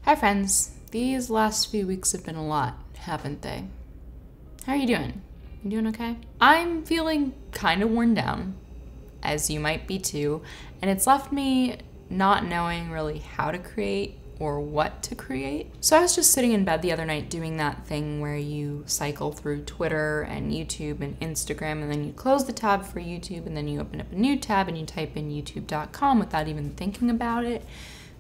Hi friends, these last few weeks have been a lot, haven't they? How are you doing? You doing okay? I'm feeling kind of worn down, as you might be too, and it's left me not knowing really how to create or what to create. So I was just sitting in bed the other night doing that thing where you cycle through Twitter and YouTube and Instagram, and then you close the tab for YouTube and then you open up a new tab and you type in youtube.com without even thinking about it.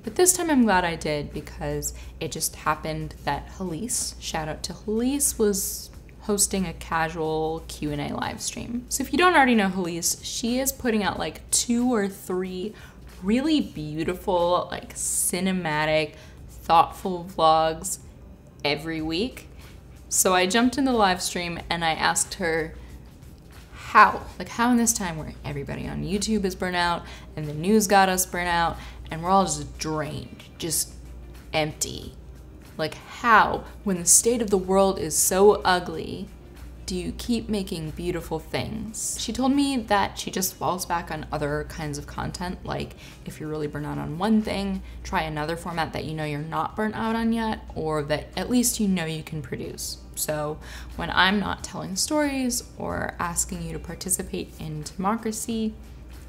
But this time I'm glad I did, because it just happened that Halise, shout out to Halise, was hosting a casual Q&A live stream. So if you don't already know Halise, she is putting out like 2 or 3 really beautiful, like cinematic, thoughtful vlogs every week. So I jumped in the live stream and I asked her how in this time where everybody on YouTube is burnt out and the news got us burnt out and we're all just drained, just empty. Like, how, when the state of the world is so ugly, do you keep making beautiful things? She told me that she just falls back on other kinds of content, like if you're really burnt out on one thing, try another format that you know you're not burnt out on yet, or that at least you know you can produce. So when I'm not telling stories or asking you to participate in democracy,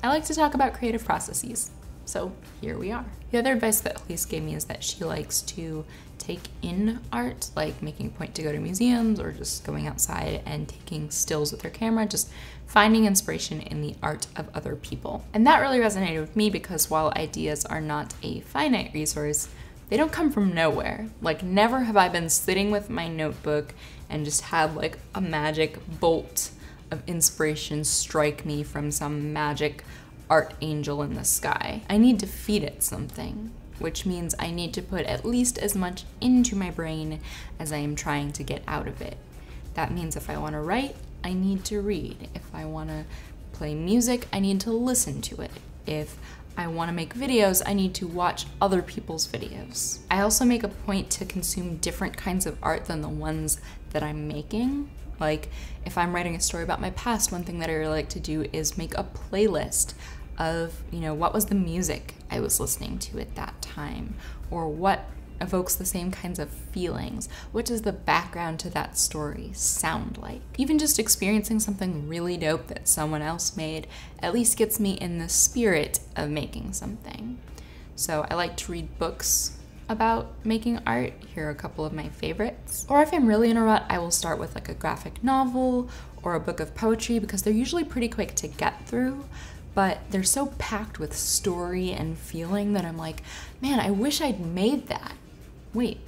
I like to talk about creative processes. So here we are. The other advice that Halise gave me is that she likes to take in art, like making a point to go to museums or just going outside and taking stills with her camera, just finding inspiration in the art of other people. And that really resonated with me, because while ideas are not a finite resource, they don't come from nowhere. Like, never have I been sitting with my notebook and just had like a magic bolt of inspiration strike me from some magic art angel in the sky. I need to feed it something, which means I need to put at least as much into my brain as I am trying to get out of it. That means if I want to write, I need to read. If I want to play music, I need to listen to it. If I want to make videos, I need to watch other people's videos. I also make a point to consume different kinds of art than the ones that I'm making. Like, if I'm writing a story about my past, one thing that I really like to do is make a playlist of, what was the music I was listening to at that time, or what evokes the same kinds of feelings. What does the background to that story sound like? Even just experiencing something really dope that someone else made at least gets me in the spirit of making something. So I like to read books about making art. Here are a couple of my favorites. Or if I'm really in a rut, I will start with like a graphic novel or a book of poetry, because they're usually pretty quick to get through, but they're so packed with story and feeling that I'm like, man, I wish I'd made that. Wait,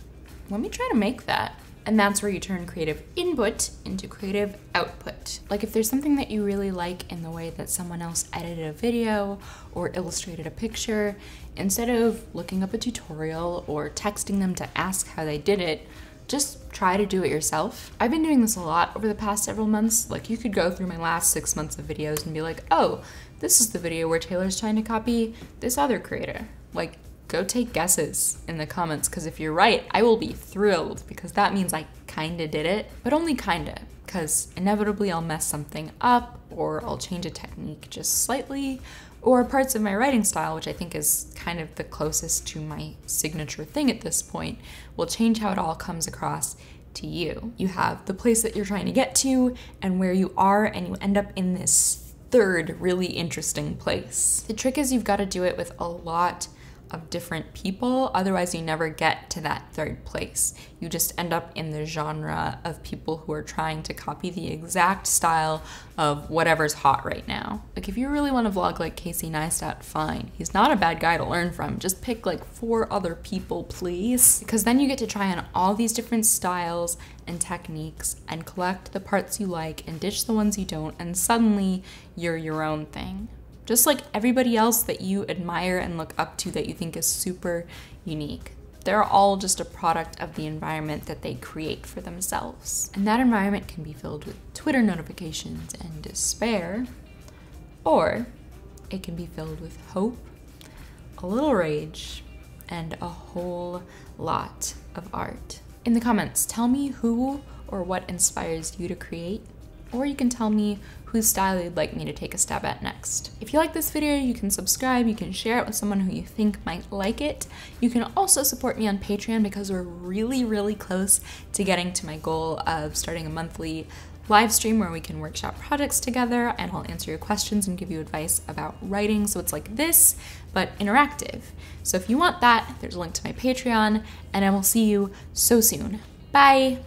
let me try to make that. And that's where you turn creative input into creative output. Like, if there's something that you really like in the way that someone else edited a video or illustrated a picture, instead of looking up a tutorial or texting them to ask how they did it, just try to do it yourself. I've been doing this a lot over the past several months. Like, you could go through my last 6 months of videos and be like, oh, this is the video where Taylor's trying to copy this other creator. Like, go take guesses in the comments, because if you're right, I will be thrilled, because that means I kinda did it, but only kinda, because inevitably I'll mess something up, or I'll change a technique just slightly, or parts of my writing style, which I think is kind of the closest to my signature thing at this point, will change how it all comes across to you. You have the place that you're trying to get to and where you are, and you end up in this third really interesting place. The trick is you've got to do it with a lot of different people, otherwise you never get to that third place. You just end up in the genre of people who are trying to copy the exact style of whatever's hot right now. Like, if you really want to vlog like Casey Neistat, fine. He's not a bad guy to learn from. Just pick like 4 other people, please. Because then you get to try on all these different styles and techniques and collect the parts you like and ditch the ones you don't, and suddenly you're your own thing. Just like everybody else that you admire and look up to that you think is super unique. They're all just a product of the environment that they create for themselves. And that environment can be filled with Twitter notifications and despair, or it can be filled with hope, a little rage, and a whole lot of art. In the comments, tell me who or what inspires you to create, or you can tell me whose style you'd like me to take a stab at next. If you like this video, you can subscribe, you can share it with someone who you think might like it. You can also support me on Patreon because we're really close to getting to my goal of starting a monthly live stream where we can workshop projects together, and I'll answer your questions and give you advice about writing. So it's like this, but interactive. So if you want that, there's a link to my Patreon, and I will see you so soon. Bye!